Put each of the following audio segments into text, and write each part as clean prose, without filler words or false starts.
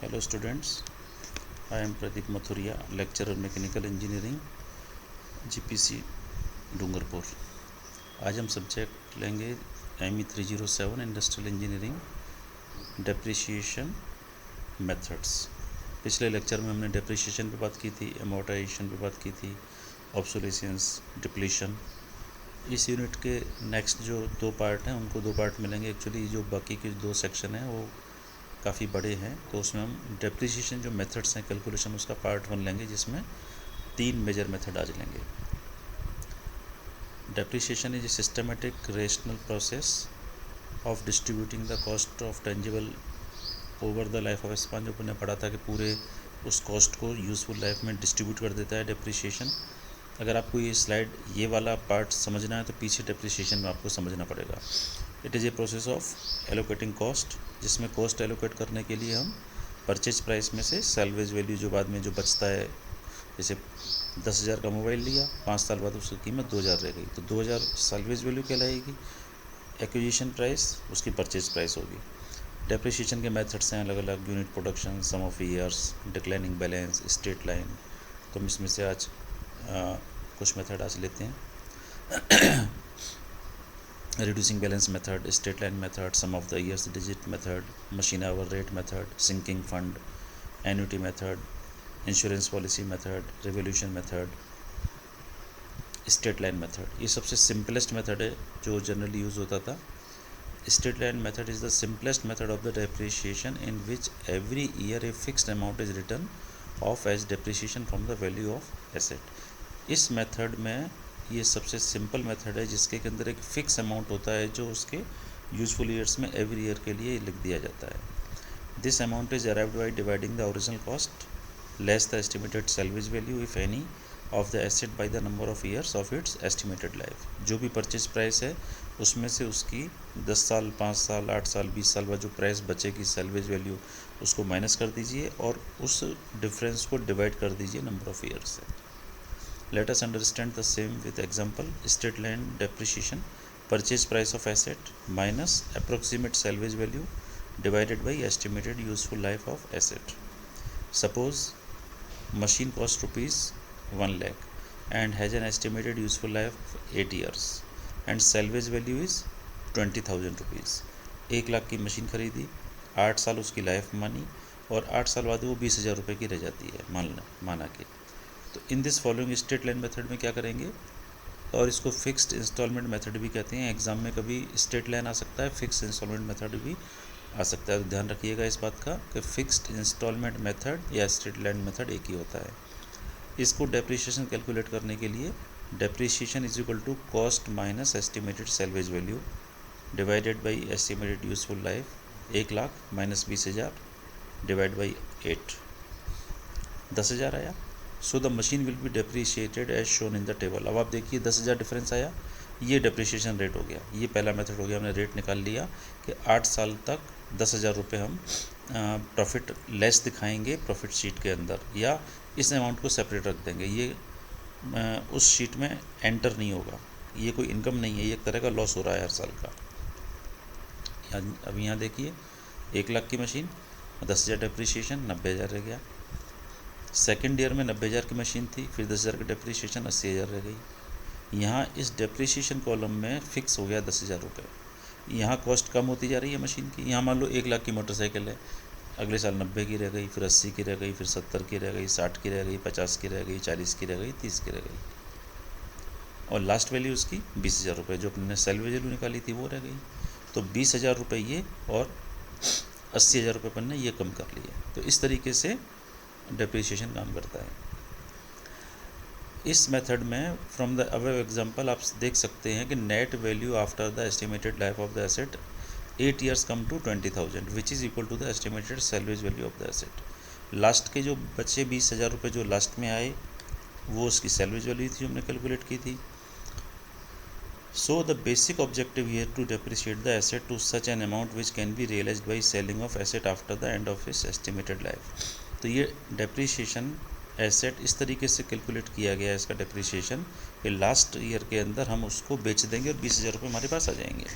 Hello students, I am Pradeep Mathuria, lecturer mechanical engineering GPC Dungarpur. आज हम subject लेंगे ME 307 industrial engineering depreciation methods. पिछले lecture में हमने डेप्रिसिएशन पे बात की थी, एमोर्टाइजेशन पे बात की थी, ऑब्सोलेसेंस, डिप्लीशन। इस यूनिट के नेक्स्ट जो दो पार्ट हैं उनको दो पार्ट मिलेंगे। एक्चुअली जो बाकी के दो सेक्शन हैं वो काफ़ी बड़े हैं, तो उसमें हम डेप्रिसिएशन जो मेथड्स हैं कैलकुलेशन उसका पार्ट 1 लेंगे, जिसमें 3 मेजर मेथड आज लेंगे। Depreciation is a systematic rational process of distributing the cost of tangible over the life of span. जो हमने पढ़ा था कि पूरे उस कॉस्ट को यूज़फुल लाइफ में डिस्ट्रीब्यूट कर देता है डेप्रिसिएशन। अगर आपको ये स्लाइड ये वाला पार्ट समझना है तो पीछे डेप्रिसिएशन में आपको समझना पड़ेगा। It is a process of allocating cost, जिसमें कॉस्ट एलोकेट करने के लिए हम परचेज प्राइस में से सैल्वेज वैल्यू जो बाद में जो बचता है, जैसे 10,000 का मोबाइल लिया, 5 साल बाद उसकी कीमत 2,000 रह गई, तो 2,000 सैल्वेज वैल्यू कहलाएगी। एक्विजिशन प्राइस उसकी परचेज प्राइस होगी। डेप्रिसिएशन के मेथड्स हैं अलग अलग, unit production, sum of years, declining balance, straight line. तो हम इसमें से आज कुछ मेथड आज लेते हैं। reducing balance method, straight line method, sum of the years digit method, machine hour rate method, sinking fund, annuity method, insurance policy method, revolution method, straight line method। ये सबसे simplest method है जो generally use होता था। straight line method is the simplest method of the depreciation in which every year a fixed amount is written off as depreciation from the value of asset। इस method में ये सबसे simple method है जिसके अंदर एक फ़िक्स अमाउंट होता है जो उसके यूजफुल ईयर्स में एवरी ईयर के लिए लिख दिया जाता है। This amount is arrived by dividing the original cost less the estimated salvage value if any of the asset by the number of years of its estimated life. जो भी purchase price है उसमें से उसकी 10 साल, 5 साल, 8 साल, 20 साल बाद जो प्राइस बचेगी सैल्वेज वैल्यू, उसको माइनस कर दीजिए और उस डिफरेंस को डिवाइड कर दीजिए नंबर ऑफ ईयर्स से। Let us understand the same with example. Straight line depreciation, purchase price of asset minus approximate salvage value divided by estimated useful life of asset. Suppose machine cost rupees 1 lakh and has an estimated useful life of 8 years and salvage value is 20,000 rupees। 1 lakh की machine खरीदी, 8 साल उसकी life मानी और 8 साल बाद वो 20,000 रुपये की रह जाती है माना कि। तो in this following straight line method में क्या करेंगे, और इसको फिक्स्ड इंस्टॉलमेंट मेथड भी कहते हैं। एग्जाम में कभी स्ट्रेट लाइन आ सकता है, फिक्स्ड इंस्टॉलमेंट मेथड भी आ सकता है। तो ध्यान रखिएगा इस बात का कि फिक्स्ड इंस्टॉलमेंट मेथड या स्ट्रेट लाइन मेथड एक ही होता है। इसको डेप्रिसिएशन कैलकुलेट करने के लिए depreciation is equal to cost minus estimated salvage value divided by estimated useful life. 1 lakh minus 20,000 divide by 8, 10,000 आया। So the machine will be depreciated as shown in the table. अब आप देखिए 10,000 डिफरेंस आया, ये depreciation rate हो गया। ये पहला मेथड हो गया, हमने रेट निकाल लिया कि 8 साल तक 10,000 रुपये हम प्रॉफिट लेस दिखाएंगे प्रॉफिट शीट के अंदर, या इस अमाउंट को सेपरेट रख देंगे। ये उस शीट में एंटर नहीं होगा, ये कोई इनकम नहीं है, ये एक तरह का लॉस हो रहा है हर साल का। अब यहाँ देखिए 1 लाख की मशीन, 10,000 डेप्रिशिएशन, 90,000 रह गया। सेकेंड ईयर में 90,000 की मशीन थी, फिर 10,000 की डेप्रिसिएशन, 80,000 रह गई। यहाँ इस डेप्रिसिएशन कॉलम में फिक्स हो गया 10,000 रुपये। यहाँ कॉस्ट कम होती जा रही है मशीन की। यहाँ मान लो 1 लाख की मोटरसाइकिल है, अगले साल 90 की रह गई, फिर 80 की रह गई, फिर 70 की रह गई, 60 की रह गई, 50 की रह गई, 40 की रह गई, 30 की रह गई, और लास्ट वैल्यू उसकी 20,000 रुपये जो अपने सैल्वेज वैल्यू निकाली थी वो रह गई। तो 20,000 रुपये ये और 80,000 रुपये अपन ने ये कम कर लिए। तो इस तरीके से डेप्रिसिएशन काम करता है। इस मेथड में फ्रॉम द अबव एग्जांपल आप देख सकते हैं कि net value after the estimated life of the asset 8 years come to 20,000 which is equal to the estimated salvage value of the asset. Last के जो बचे 20,000 रुपये जो लास्ट में आए वो उसकी सैल्वेज वैल्यू थी, हमने कैलकुलेट की थी। So the basic objective here to depreciate the asset to such an amount which can be realised by selling of asset after the end of its estimated life. तो ये depreciation asset इस तरीके से calculate किया गया है इसका depreciation कि लास्ट ईयर के अंदर हम उसको बेच देंगे और 20,000 रुपये हमारे पास आ जाएंगे।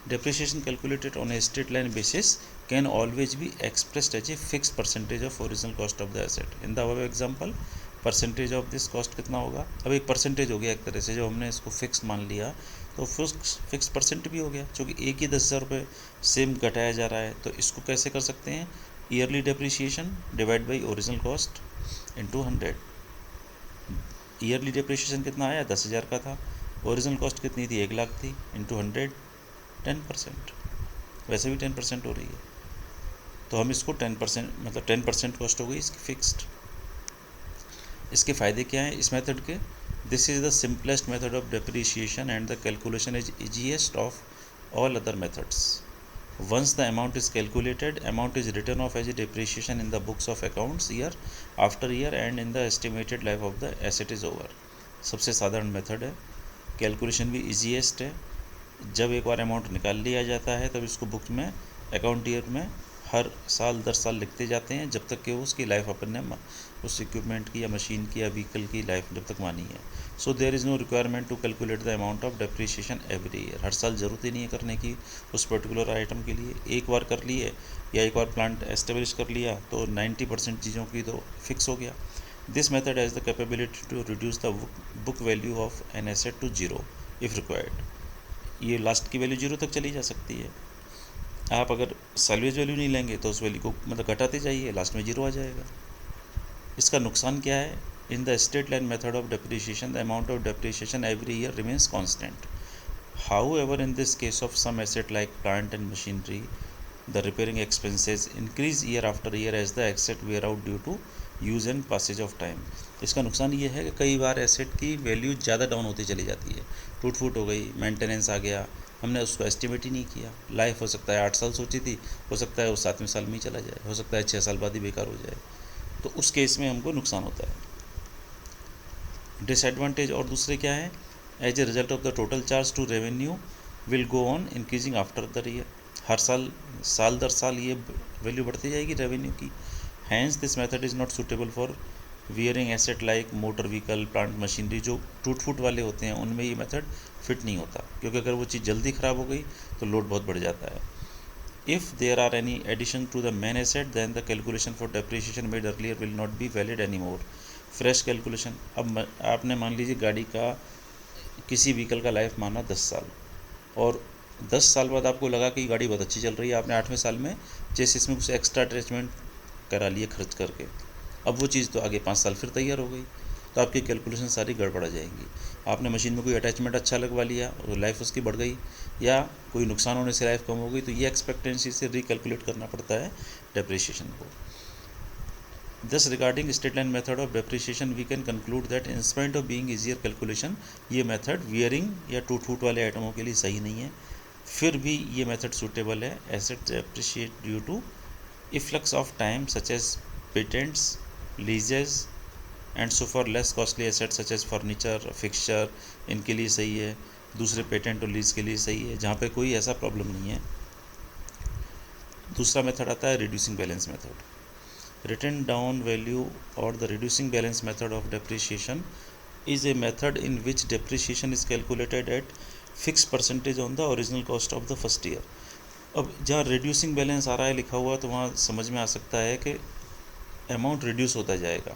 Depreciation calculated on a straight line basis can always be expressed as a fixed percentage of original cost of the asset. In the above example, percentage of this cost कितना होगा? अब एक परसेंटेज हो गया एक तरह से, जब हमने इसको फिक्स मान लिया तो फिक्स परसेंट भी हो गया, क्योंकि एक ही 10,000 रुपये सेम घटाया जा रहा है। तो इसको कैसे कर सकते हैं? Yearly depreciation divide by original cost into 100। Yearly depreciation कितना आया? 10,000 का था। ओरिजिनल कॉस्ट कितनी थी? 1 लाख थी, इंटू 100, 10%। वैसे भी 10% हो रही है, तो हम इसको 10% मतलब 10% कॉस्ट हो गई इसकी फिक्स्ड। इसके फ़ायदे क्या हैं इस मेथड के? This is the simplest method of depreciation and the calculation is easiest of all other methods. Once the amount is calculated, amount is written off as a depreciation in the books of accounts year after year and in the estimated life of the asset is over। सबसे साधारण method है, calculation भी easiest है। जब एक बार amount निकाल लिया जाता है तब इसको बुक में अकाउंट ईयर में हर साल 10 साल लिखते जाते हैं, जब तक कि उसकी लाइफ अपन ने उस इक्विपमेंट की या मशीन की या व्हीकल की लाइफ जब तक मानी है। So there is no requirement to calculate the amount of depreciation every year. हर साल ज़रूरत ही नहीं है करने की उस पर्टिकुलर आइटम के लिए। एक बार कर लिए या एक बार प्लांट एस्टेब्लिश कर लिया तो 90% चीज़ों की तो फिक्स हो गया। This method has the capability to reduce the book value of an asset to zero if required. ये लास्ट की वैल्यू जीरो तक चली जा सकती है। आप अगर सैलवेज वैल्यू नहीं लेंगे तो उस वैल्यू को मतलब घटाते जाइए, लास्ट में जीरो आ जाएगा। इसका नुकसान क्या है? In the straight line method of depreciation the amount of depreciation every year remains constant. However, in this case of some asset like plant and machinery, the repairing expenses increase year after year as the asset wear out due to use and passage of time. इसका नुकसान ये है कि कई बार asset की value ज़्यादा down होती चली जाती है, टूट फूट हो गई, मेंटेनेंस आ गया, हमने उसको एस्टिमेट ही नहीं किया। लाइफ हो सकता है 8 साल सोची थी, हो सकता है वो 7वें साल में ही चला जाए, हो सकता है 6 साल बाद ही बेकार हो जाए, तो उस केस में हमको नुकसान होता है। डिसएडवांटेज और दूसरे क्या है? As a result of the total charge to revenue will go on increasing after the year. हर साल दर साल ये वैल्यू बढ़ती जाएगी रेवेन्यू की। Hence this method is not suitable for wearing asset like motor vehicle, plant machinery. जो टूट फूट वाले होते हैं उनमें ये मेथड फिट नहीं होता, क्योंकि अगर वो चीज़ जल्दी ख़राब हो गई तो लोड बहुत बढ़ जाता है। If there are any addition to the main asset then the calculation for depreciation made earlier will not be valid any more. Fresh calculation, अब आपने मान लीजिए गाड़ी का किसी व्हीकल का लाइफ माना 10 साल, और 10 साल बाद आपको लगा कि गाड़ी बहुत अच्छी चल रही है, आपने 8वें साल में चेसिस में कुछ एक्स्ट्रा अटैचमेंट करा लिए खर्च करके, अब वो चीज़ तो आगे 5 साल फिर तैयार हो गई, तो आपकी कैलकुलेशन सारी गड़बड़ा जाएंगी। आपने मशीन में कोई अटैचमेंट अच्छा लगवा लिया और लाइफ उसकी बढ़ गई, या कोई नुकसान होने से लाइफ कम हो गई, तो ये एक्सपेक्टेंसी से रिकैलकुलेट करना पड़ता है डेप्रिसिएशन को। Thus, regarding straight line method of depreciation, we can conclude that in spite of being easier calculation, ये मेथड वियरिंग या टूट फूट वाले आइटमों के लिए सही नहीं है। फिर भी ये मेथड सूटेबल है asset depreciate due to efflux of time such as patents, leases and so for less costly asset such as furniture, fixture, इनके लिए सही है। दूसरे पेटेंट और लीज के लिए सही है, जहाँ पे कोई ऐसा प्रॉब्लम नहीं है। दूसरा मेथड आता है reducing balance method. Written down value or the reducing balance method of depreciation is a method in which depreciation is calculated at fixed percentage on the original cost of the first year। अब जहाँ reducing balance आ रहा है लिखा हुआ, तो वहाँ समझ में आ सकता है कि अमाउंट रिड्यूस होता जाएगा।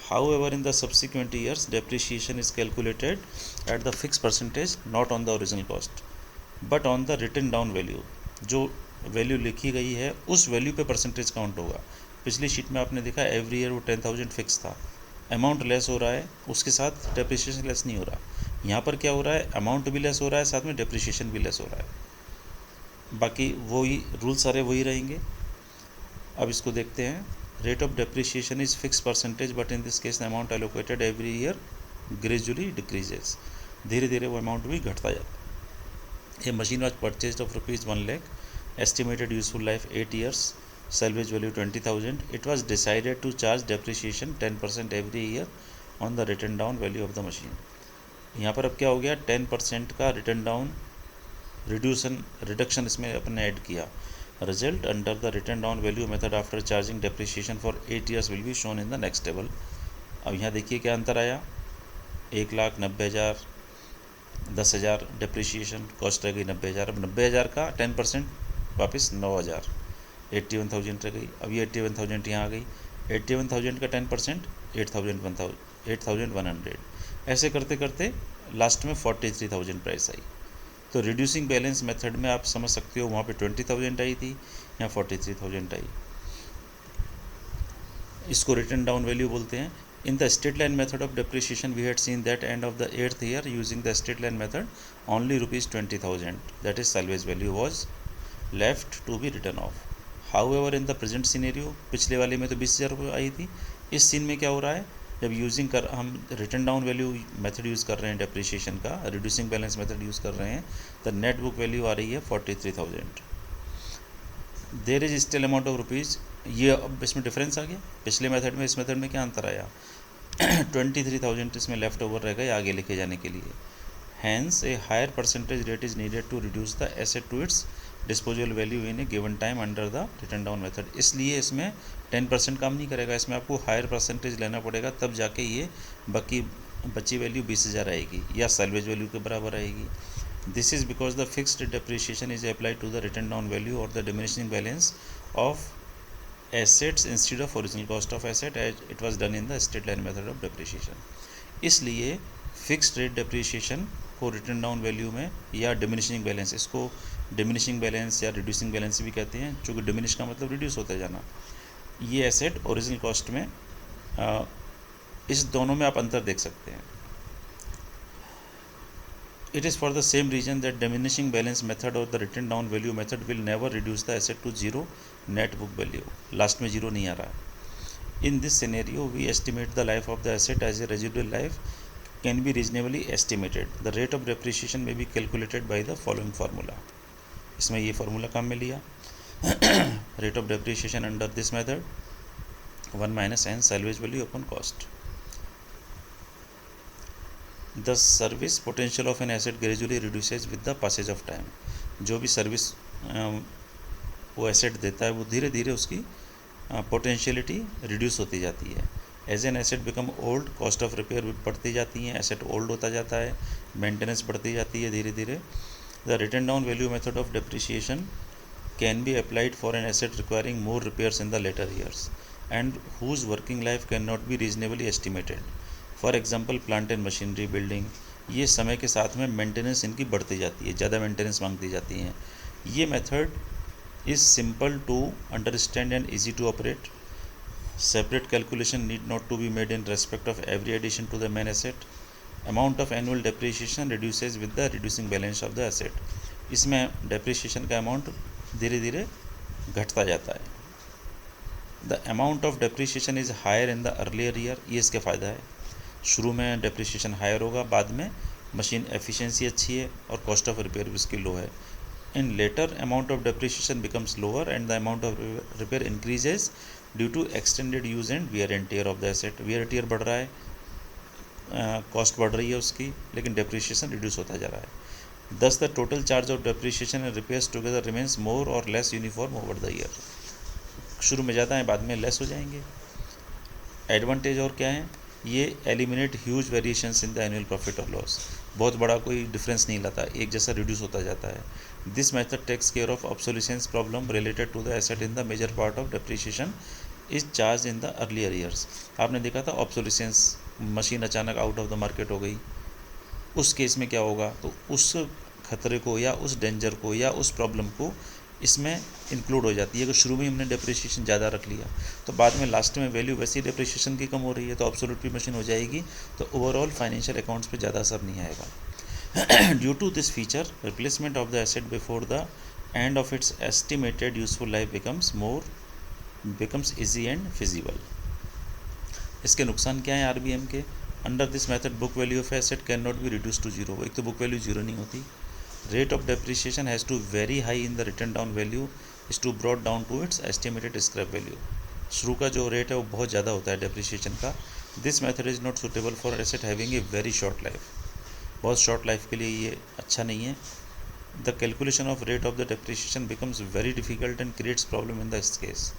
However, in the subsequent years depreciation is calculated at the fixed percentage not on the original cost but on the written down value। जो वैल्यू लिखी गई है उस वैल्यू पे परसेंटेज काउंट होगा। पिछली शीट में आपने देखा एवरी ईयर वो 10,000 फिक्स था, अमाउंट लेस हो रहा है, उसके साथ डेप्रिसिएशन लेस नहीं हो रहा। यहाँ पर क्या हो रहा है? अमाउंट भी लेस हो रहा है, साथ में डेप्रिसिएशन भी लेस हो रहा है। बाकी वही रूल सारे वही रहेंगे। अब इसको देखते हैं। Rate of depreciation is fix percentage but in this case the amount allocated every year gradually decreases. धीरे धीरे वो अमाउंट भी घटता जाता है। A machine was purchase of ₹1 lakh, estimated useful life 8 years, salvage value 20,000। It was decided to charge depreciation 10% every year on the written down value of the machine। यहाँ पर अब क्या हो गया? 10% का रिटर्न डाउन रिडक्शन इसमें अपने add किया। Result under the return down value method after charging depreciation for 8 years will be shown in the next table. अब यहाँ देखिए क्या अंतर आया। 1,90,000 10,000 डिप्रिशिएशन, कॉस्ट रह गई 90,000। अब 90,000 का 10% वापस 9,000, 81,000 रह गई। अब ये 81,000 यहाँ आ गई, 81,000 का 10% 8,100, ऐसे करते करते लास्ट में 43,000 प्राइस आई। तो रिड्यूसिंग बैलेंस मेथड में आप समझ सकते हो वहाँ पे 20,000 आई थी, यहाँ 43,000 आई। इसको रिटर्न डाउन वैल्यू बोलते हैं। In the straight line method of depreciation, we had seen that end of the 8th year using the straight line method, only rupees 20,000, that is salvage value, was left to be written off. However, in the present scenario, पिछले वाले में तो 20,000 आई थी, इस scene में क्या हो रहा है, जब हम return down value method use कर रहे हैं डेप्रिसिएशन का, रिड्यूसिंग बैलेंस मेथड यूज़ कर रहे हैं, तो नेट बुक वैल्यू आ रही है 43,000। There is still amount of rupees, ये अब इसमें डिफरेंस आ गया, पिछले मेथड में इस मेथड में क्या अंतर आया, 23,000 इसमें लेफ्ट ओवर रह गए आगे लिखे जाने के लिए। Hence a higher percentage rate is needed to reduce the asset to its disposal value in a given time under the return down method. इसलिए इसमें 10% काम नहीं करेगा, इसमें आपको हायर परसेंटेज लेना पड़ेगा, तब जाके ये बची वैल्यू 20,000 आएगी या सैल्वेज वैल्यू के बराबर आएगी। This is because the fixed depreciation is applied to the return down value और the diminishing balance of assets instead of original cost of asset as it was done in the straight line method of depreciation। इसलिए fixed rate depreciation को return down value में या diminishing balance, इसको diminishing balance या reducing balance भी कहते हैं, चूँकि डिमिनिश का मतलब रिड्यूस होता जाना, ये एसेट ओरिजिनल कॉस्ट में इस दोनों में आप अंतर देख सकते हैं। It is for the same reason that diminishing balance method or the written down value method will never reduce the asset to zero net book value। Last में जीरो नहीं आ रहा है। In this scenario, we estimate the life of the asset as a residual life can be reasonably estimated। The rate of depreciation may be calculated by the following formula। इसमें ये formula काम में लिया, rate of depreciation under this method 1 minus n salvage value upon cost। The service potential of an asset gradually reduces with the passage of time. जो भी service वो asset देता है वो धीरे धीरे उसकी पोटेंशियलिटी रिड्यूस होती जाती है। As an asset become old, cost of repair भी बढ़ती जाती हैं, एसेट ओल्ड होता जाता है, मेंटेनेंस बढ़ती जाती है धीरे धीरे। The return down value method of depreciation can be applied for an asset requiring more repairs in the later years and whose working life can not be reasonably estimated. For example plant and machinery, building, ये समय के साथ में maintenance इनकी बढ़ती जाती है, ज़्यादा मेंटेनेंस मांगती जाती हैं। ये method is simple to understand and easy to operate. Separate calculation need not to be made in respect of every addition to the main asset. Amount of annual depreciation reduces with the reducing balance of the asset. इसमें depreciation का amount धीरे धीरे घटता जाता है। The amount of depreciation is higher in the earlier year, ये इसके फ़ायदा है। शुरू में डेप्रिसिएशन हायर होगा, बाद में मशीन एफिशिएंसी अच्छी है और कॉस्ट ऑफ रिपेयर भी उसकी लो है। In later amount of depreciation becomes lower and the amount of repair increases due to extended use and wear and tear of the asset. Wear tear बढ़ रहा है, cost बढ़ रही है उसकी, लेकिन डेप्रिसिएशन रिड्यूस होता जा रहा है। Thus the total charge of depreciation and repairs together remains more or less uniform over the year. शुरू में ज़्यादा है, बाद में लेस हो जाएंगे। एडवांटेज और क्या है, ये eliminate huge variations in the annual profit और लॉस। बहुत बड़ा कोई डिफरेंस नहीं लाता, एक जैसा रिड्यूस होता जाता है। This method takes care of obsolescence problem related to the asset in the major part of depreciation is charge in the earlier years. आपने देखा था ऑब्सोलिसेंस, मशीन अचानक आउट ऑफ द मार्केट हो गई, उस केस में क्या होगा, तो उस खतरे को या उस डेंजर को या उस प्रॉब्लम को इसमें इंक्लूड हो जाती है कि शुरू में हमने डेप्रिसिएशन ज़्यादा रख लिया, तो बाद में लास्ट में वैल्यू वैसी डेप्रिसिएशन की कम हो रही है, तो ऑब्सोल्यूट मशीन हो जाएगी, तो ओवरऑल फाइनेंशियल अकाउंट्स पे ज़्यादा असर नहीं आएगा। Due to this feature, replacement of the asset before the end of its estimated useful life becomes easy and feasible. इसके नुकसान क्या है आरबीएम के, under this method book value of asset can not be reduce to zero. एक तो book value zero नहीं होती, rate of depreciation has to very high in the written down value is to brought down to its estimated scrap value। शुरू का जो rate है वो बहुत ज़्यादा होता है डेप्रिसिएशन का। This method is not suitable for asset having a very short life, बहुत शॉर्ट लाइफ के लिए ये अच्छा नहीं है। The calculation of rate of the depreciation becomes very difficult and creates problem in the case.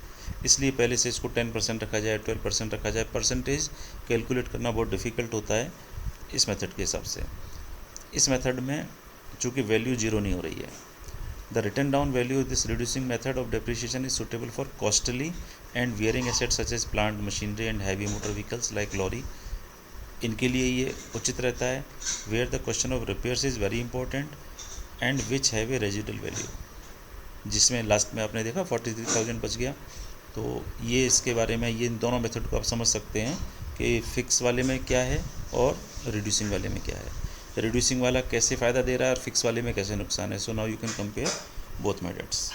इसलिए पहले से इसको 10% रखा जाए, 12% रखा जाए, परसेंटेज कैलकुलेट करना बहुत डिफिकल्ट होता है इस मेथड के हिसाब से। इस मेथड में चूँकि वैल्यू जीरो नहीं हो रही है। The written down value this reducing method of depreciation is suitable for costly and wearing assets such as plant machinery and heavy motor vehicles like lorry. इनके लिए ये उचित रहता है। Where the question of repairs is very important and which have a residual value, जिसमें last में आपने देखा 43,000 बच गया। तो ये इसके बारे में, ये इन दोनों मेथड को आप समझ सकते हैं कि फिक्स वाले में क्या है और रिड्यूसिंग वाले में क्या है। रिड्यूसिंग वाला कैसे फ़ायदा दे रहा है और फिक्स वाले में कैसे नुकसान है। So now you can compare both methods.